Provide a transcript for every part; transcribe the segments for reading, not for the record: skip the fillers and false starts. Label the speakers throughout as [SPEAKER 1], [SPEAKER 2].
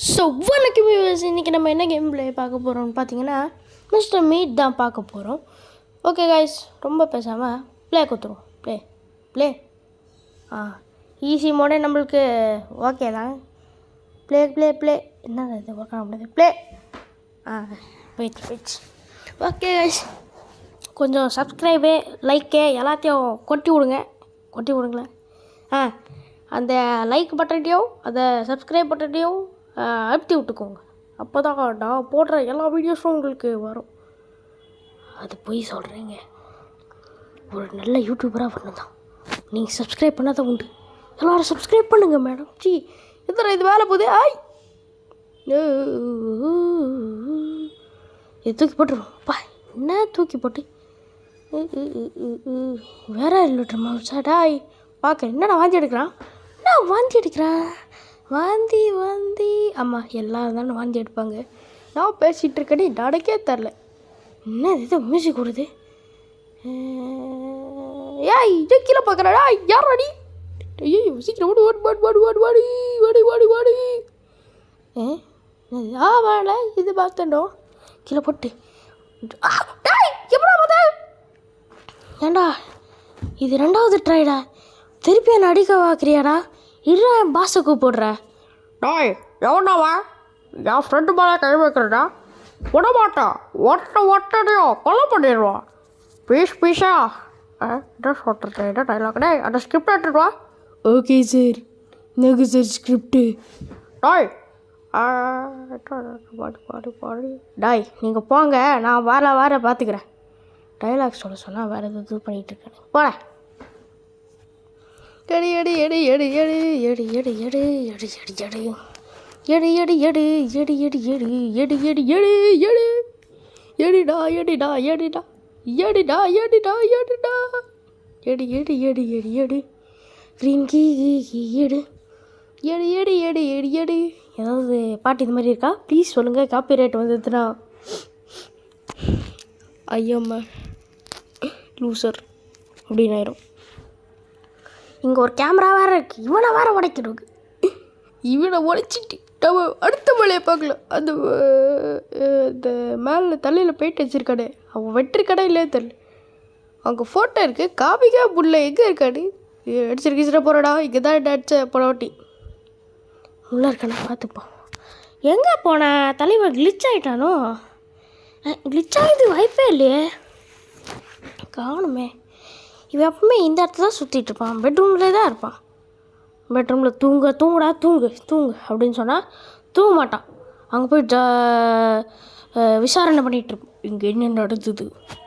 [SPEAKER 1] So வணக்கம் viewers, இன்றைக்கி நம்ம என்ன கேம் ப்ளே பார்க்க போகிறோம்னு பார்த்தீங்கன்னா மிஸ்டர் மீட் தான் பார்க்க போகிறோம். ஓகே கைஸ், ரொம்ப பேசாமல் ப்ளே கொடுத்துருவோம். ப்ளே ஈஸி மோடே நம்மளுக்கு ஓகே தான். ப்ளே என்ன இது ஒர்க் ஆக முடியாது. வெயிட் ஓகே கைஸ், கொஞ்சம் சப்ஸ்கிரைபு லைக்கு எல்லாத்தையும் கொட்டி விடுங்களேன். அந்த லைக் பட்டனையும் அந்த சப்ஸ்கிரைப் பட்டனையும் அழுத்தி விட்டுக்கோங்க. அப்போ தான் நான் போடுற எல்லா வீடியோஸும் உங்களுக்கு வரும். அது போய் சொல்கிறீங்க, ஒரு நல்ல யூடியூபராக வரணும் தான். நீங்கள் சப்ஸ்கிரைப் பண்ணால் தான் உண்டு. எல்லோரும் சப்ஸ்கிரைப் பண்ணுங்கள் மேடம். எத்தனை இது வேலை போகுது. இது தூக்கி போட்டுருவோம். என்ன தூக்கி போட்டு வேற இல்லைட்ரமா சாடாய் பார்க்க. என்னடா வாந்தி எடுக்கிறான்? வாந்தி ஆமாம், எல்லாரும் தானே வாந்தி எடுப்பாங்க. நான் பேசிகிட்டு இருக்கேனே, நடக்கே தரல. என்ன இது மியூசிக் ஓடுது? இது கீழே பார்க்குறாடா. யார் அடி? ஐயோ சீக்கிரம் வாடி. வேலை இது பார்த்தோம். கீழே போட்டு எப்படா பார்த்தா? ஏண்டா இது 2வது ட்ரைடா, திருப்பி என்ன அடிக்க பார்க்குறியாடா? இல்லை பாஸை கூப்பிடுறேன்.
[SPEAKER 2] டாய் எவனாவா? என் ஃப்ரெண்டு மேலே கை வைக்கிறடா, விடமாட்டான். ஒட்டனையோ கொலை பண்ணிடுவான். பீஸா என்ன சொல்கிறது? என்ன டைலாக்? டே அந்த ஸ்கிரிப்ட் எடுத்துட்டு வா.
[SPEAKER 1] ஓகே சார், எனக்கு சார் ஸ்கிரிப்டு.
[SPEAKER 2] டாய்
[SPEAKER 1] பாடி டாய் நீங்கள் போங்க, நான் வார பார்த்துக்கிறேன். டைலாக் சொல்ல சொன்னால் வேறு எதுவும் இது பண்ணிகிட்ருக்கேன். போட எடு. ஏதாவது பாட்டு இது மாதிரி இருக்கா? ப்ளீஸ் சொல்லுங்கள். காப்பிரைட் வந்ததுன்னா ஐயம்மா லூசர் அப்படின்னு ஆயிரும். இங்கே ஒரு கேமரா வேறு இருக்குது. இவனை வேறு உடைக்கணும். இவனை உடைச்சிட்டு நம்ம அடுத்த மலையை பார்க்கலாம். அந்த மேலே தலையில் போயிட்டு வச்சுருக்கானே, அவன் வெட்டிருக்கடா இல்லையே தெரியல. அங்கே ஃபோட்டோ இருக்குது, காமிக்கா புள்ள எங்கே இருக்காடு? அடிச்சிருக்கிச்சிட போகிறடா. இங்கே தான் அடிச்ச போராட்டி உள்ளே இருக்கானே, பார்த்துப்போம். எங்கே போன தலைவன் கிளிச் ஆகிட்டானோ? கிளிச் ஆகிது வாய்ப்பே இல்லையே, காணுமே. இவன் எப்பவுமே இந்த இடத்துல தான் சுற்றிட்டு இருப்பான். பெட்ரூம்லேயே தான் இருப்பான். பெட்ரூமில் தூங்குடா தூங்கு அப்படின்னு சொன்னால் தூங்க மாட்டான். அங்கே போய் விசாரணை பண்ணிகிட்ருப்பான். இங்கே என்ன நடந்தது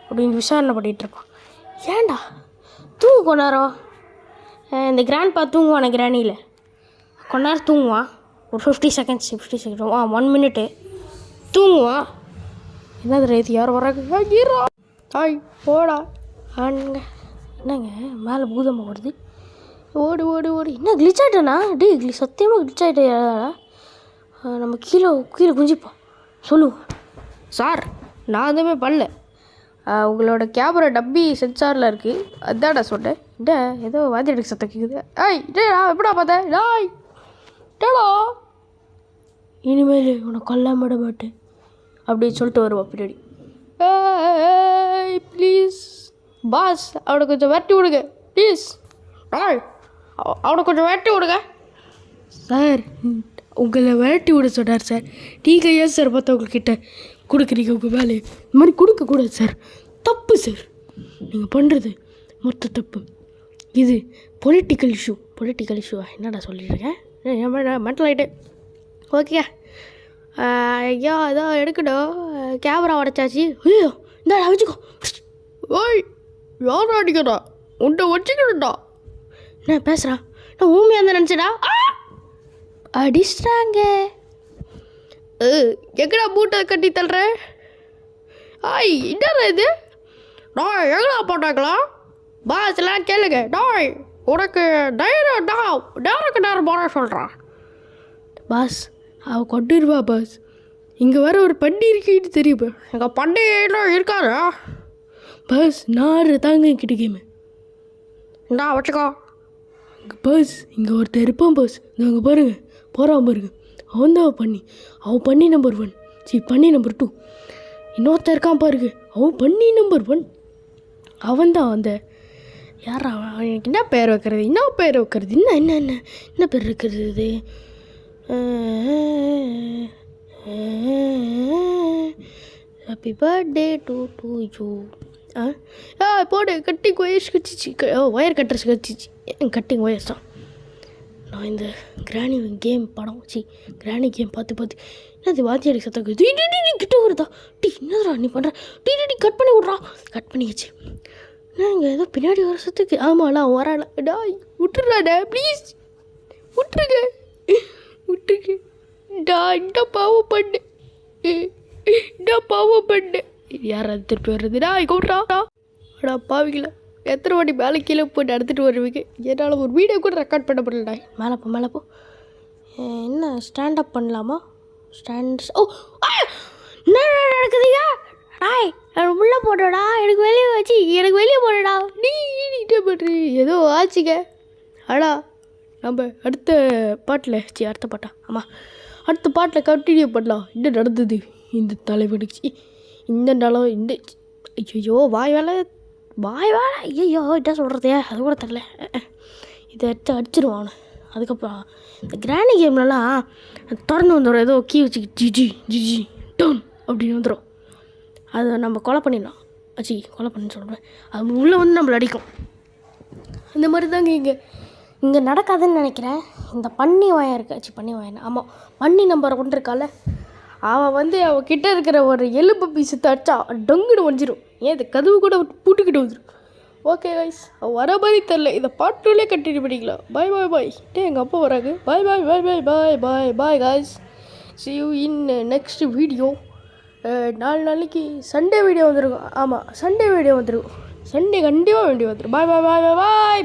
[SPEAKER 1] அப்படின்னு விசாரணை பண்ணிகிட்ருப்பான். ஏன்டா தூங்கு நேரம். இந்த கிராண்ட்பா தூங்குவானே, கிராணியில் நேரம் தூங்குவான். ஒரு 50 செகண்ட்ஸ் 1 மினிட்டு தூங்குவான். என்னது இது? யார் வர்றாங்க?
[SPEAKER 2] டாய் போடா.
[SPEAKER 1] என்னங்க மேலே பூதமாக ஓடுது? ஓடு. என்ன கிளிச் ஆகிட்டேண்ணா? சத்தியமாக கிளிச் ஆகிட்டேடா. நம்ம கீழே குஞ்சிப்போம். சொல்லுவோம்.
[SPEAKER 2] சார், நான் எதுவுமே பண்ணல. உங்களோட கேமரா டப்பி சென்சாரில் இருக்குது, அதான் நான் சொன்னேன்.
[SPEAKER 1] ஏதோ வாந்தி எடுக்க சத்தம் கேட்குது.
[SPEAKER 2] எப்படா பார்த்தேன்? டாய் டேடா,
[SPEAKER 1] இனிமேல் உன்னை கொல்லாம விட மாட்டேன் அப்படின்னு சொல்லிட்டு வருவான் பின்னாடி.
[SPEAKER 2] ப்ளீஸ் பாஸ், அவனை கொஞ்சம் விரட்டி விடுங்க ப்ளீஸ். டாய் அவனை கொஞ்சம் விரட்டி விடுங்க
[SPEAKER 1] சார். உங்களை விரட்டி விட சொன்னார் சார். நீங்கள் ஏன் சார் மற்றவங்கக்கிட்ட கொடுக்குறீங்க உங்கள் வேலையை? இந்த மாதிரி கொடுக்கக்கூடாது சார், தப்பு சார். நீங்கள் பண்ணுறது மொத்த தப்பு. இது பொலிட்டிக்கல் இஷ்யூவா? என்னடா சொல்லியிருக்கேன்? மென்டல் ஆகிட்டு. ஓகே ஐயா ஏதோ எடுக்கணும். கேமரா உடச்சாச்சு. ஐயோ இந்த வச்சுக்கோ.
[SPEAKER 2] ஓய் யாரும் அடிக்கடா, உன்னை வச்சுக்கணும்டா.
[SPEAKER 1] நான் பேசுகிறான். நான் ஊமையாக இருந்தால் நினச்சடா. அடிச்சிட்டாங்க.
[SPEAKER 2] எங்கடா மூட்டை கட்டி தள்ளுறேன்? என்னடா இது? டாய் எங்கடா போட்டாங்களா? பாஸ் எல்லாம் கேளுங்க. டாய் உனக்கு நேரம் போட சொல்கிறான்.
[SPEAKER 1] பாஸ் அவள் கொண்டுருவா பாஸ். இங்கே வர ஒரு பண்டி இருக்குன்னு தெரியுமா?
[SPEAKER 2] எங்கள் பண்டிகைலாம் இருக்காரு
[SPEAKER 1] பாஸ். நான் தாங்க கிட்ட கேமு
[SPEAKER 2] இந்தா வச்சுக்கோ.
[SPEAKER 1] பாஸ் இங்கே ஒருத்தர் இருப்பான் பாஸ். இங்கே பாருங்கள், போகிறான் பாருங்க. அவன் தான் அவன் பண்ணி நம்பர் 1. பண்ணி நம்பர் 2. இன்னொருத்தன் இருக்கான் பாருங்க, அவன் பண்ணி நம்பர் 1. அவன் தான் அந்த யாரா அவனுக்கு என்ன பேர் வைக்கிறது, என்ன பேர் வைக்கிறது இது? Happy birthday to you. போடு, கட்டிங் ஒயர்ஸ் கச்சிச்சு, ஒயர் கட்டர்ஸ் கச்சிச்சு, கட்டிங் ஒயர்ஸ் தான். நான் இந்த கிராணி கேம் கிராணி கேம் பார்த்து என்னது வாத்தியாடி சத்தம் கிட்ட வருதா? என்னதுடா நீ பண்ணுற? கட் பண்ணி விட்றா. கட் பண்ணிடுச்சு. இங்கே ஏதோ பின்னாடி வர சத்துக்கு. ஆமாடா வராடா. விட்டுறாடா ப்ளீஸ், விட்டுருங்க. என்ன பாவம் பண்ணு. யாராவது திருப்பி வர்றதுடா கூட்டா? அடா பாவிங்களா, எத்தனை வாட்டி மேலே கீழே போட்டு எடுத்துகிட்டு வருவீங்க. என்னால் ஒரு வீடியோ கூட ரெக்கார்ட் பண்ண முடியலடா. மேலே போ. என்ன ஸ்டாண்டப் பண்ணலாமா? என்ன நடக்குதுங்க? உள்ளே போட்டோடா, எனக்கு வெளியே போடடா. நீ பண்ணுறீ ஏதோ ஆச்சுங்க. நம்ம அடுத்த பாட்டில் ஆமாம், அடுத்த பாட்டில் கண்டினியூ பண்ணலாம். என்ன நடந்தது இந்த தலைவனுக்கு, இந்த நிலம், இந்த ஐயோ வாய் வேலை ஐயோ என்ன சொல்கிறதே அது கூட தெரில. இதை எடுத்து அடிச்சிருவான். அதுக்கப்புறம் இந்த கிராணி கேம்லலாம் திறந்து வந்துடும், ஏதோ கீ வச்சு ஜிஜி டவுன் அப்படின்னு வந்துடும். அதை நம்ம கொலை பண்ணிடலாம். கொலை பண்ணி சொல்கிறேன், அது உள்ளே வந்து நம்மளை அடிக்கும். இந்த மாதிரி தாங்க இங்கே நடக்காதுன்னு நினைக்கிறேன். இந்த பன்னி வாயம் இருக்கு, பன்னி வாயம் ஆமாம், பன்னி நம்பர் 1 இருக்கால, அவன் அவகிட்ட இருக்கிற ஒரு எலும்பு பீஸு தச்சா டொங்குன்னு வந்துடும். ஏன் இந்த கதவு கூட பூட்டுக்கிட்டு வந்துடும். ஓகே கைஸ், வர மாதிரி தெரில. இதை பார்ட் 2லே கண்டினியூ பண்ணிக்கலாம். பாய். எங்கள் அப்பா வராங்க. Bye guys, see you in next video. 4 நாளைக்கு சண்டே வீடியோ வந்துருக்கும். ஆமாம், சண்டே வீடியோ வந்துருக்கும். சண்டே கண்டிப்பாக வீடியோ வந்துடும். பாய்.